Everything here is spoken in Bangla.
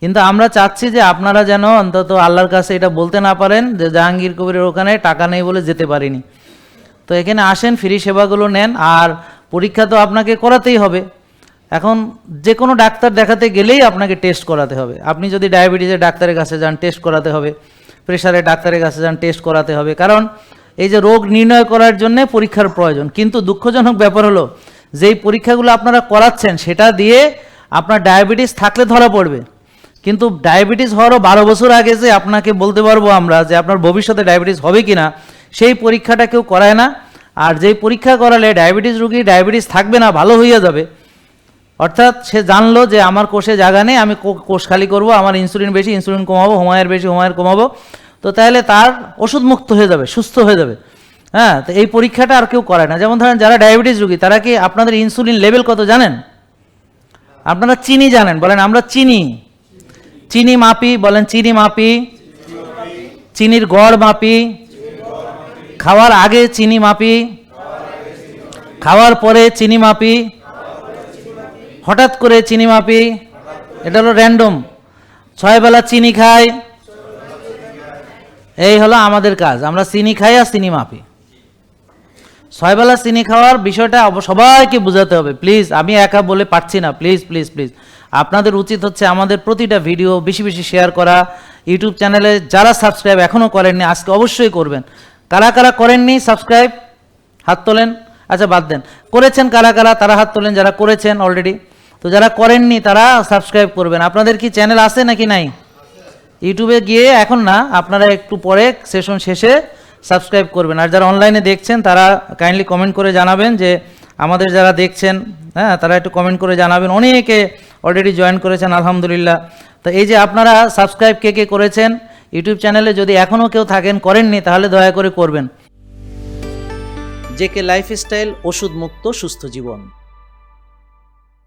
কিন্তু আমরা চাচ্ছি যে আপনারা যেন অন্তত আল্লাহর কাছে এটা বলতে না পারেন যে জাহাঙ্গীর কবিরের ওখানে টাকা নেই বলে যেতে পারিনি। তো এখানে আসেন, ফ্রি সেবাগুলো নেন, আর পরীক্ষা তো আপনাকে করাতেই হবে। এখন যে কোনো ডাক্তার দেখাতে গেলেই আপনাকে টেস্ট করাতে হবে। আপনি যদি ডায়াবেটিসের ডাক্তারের কাছে যান, টেস্ট করাতে হবে, প্রেশারের ডাক্তারের কাছে যান, টেস্ট করাতে হবে, কারণ এই যে রোগ নির্ণয় করার জন্য পরীক্ষার প্রয়োজন। কিন্তু দুঃখজনক ব্যাপার হলো, যেই পরীক্ষাগুলো আপনারা করাচ্ছেন সেটা দিয়ে আপনার ডায়াবেটিস থাকলে ধরা পড়বে, কিন্তু ডায়াবেটিস হওয়ারও 12 বছর আগে যে আপনাকে বলতে পারবো আমরা যে আপনার ভবিষ্যতে ডায়াবেটিস হবে কি না, সেই পরীক্ষাটা কেউ করায় না। আর যেই পরীক্ষা করালে ডায়াবেটিস রোগী ডায়াবেটিস থাকবে না, ভালো হয়ে যাবে, অর্থাৎ সে জানলো যে আমার কোষে জায়গা নেই, আমি কোষ খালি করবো, আমার ইনসুলিন বেশি, ইনসুলিন কমাবো, হোমায়ের বেশি, হোমায়ের কমাবো, তো তাহলে তার ওষুধ মুক্ত হয়ে যাবে, সুস্থ হয়ে যাবে। হ্যাঁ, তো এই পরীক্ষাটা আর কেউ করে না। যেমন ধরেন যারা ডায়াবেটিস রোগী, তারা কি আপনাদের ইনসুলিন লেভেল কত জানেন? আপনারা চিনি জানেন? বলেন আমরা চিনি মাপি, বলেন চিনি মাপি, চিনির গড় মাপি, খাওয়ার আগে চিনি মাপি, খাওয়ার পরে চিনি মাপি, হঠাৎ করে চিনি মাপি, এটা হলো র্যান্ডম। 6 বেলা চিনি খাই, এই হলো আমাদের কাজ, আমরা চিনি খাই আর চিনি মাপি। 6 বেলা চিনি খাওয়ার বিষয়টা সবাইকে বোঝাতে হবে প্লিজ, আমি একা বলে পারছি না, প্লিজ প্লিজ প্লিজ। আপনাদের উচিত হচ্ছে আমাদের প্রতিটা ভিডিও বেশি বেশি শেয়ার করা। ইউটিউব চ্যানেলে যারা সাবস্ক্রাইব এখনও করেননি, আজকে অবশ্যই করবেন। কারা কারা করেননি সাবস্ক্রাইব, হাত তোলেন। আচ্ছা বাদ দেন, করেছেন কারা কারা, তারা হাত তোলেন যারা করেছেন অলরেডি। তো যারা করেননি তারা সাবস্ক্রাইব করবেন। আপনাদের কি চ্যানেল আছে নাকি নাই? ইউটিউবে গিয়ে এখন না, আপনারা একটু পরে সেশন শেষে সাবস্ক্রাইব করবেন। আর যারা অনলাইনে দেখছেন তারা কাইন্ডলি কমেন্ট করে জানাবেন যে আমাদের যারা দেখছেন, হ্যাঁ, তারা একটু কমেন্ট করে জানাবেন। অনেকে অলরেডি জয়েন করেছেন, আলহামদুলিল্লাহ। তো এই যে আপনারা সাবস্ক্রাইব কে কে করেছেন ইউটিউব চ্যানেলে, যদি এখনও কেউ থাকেন করেননি, তাহলে দয়া করে করবেন। জেকে লাইফস্টাইল, ওষুধ মুক্ত সুস্থ জীবন।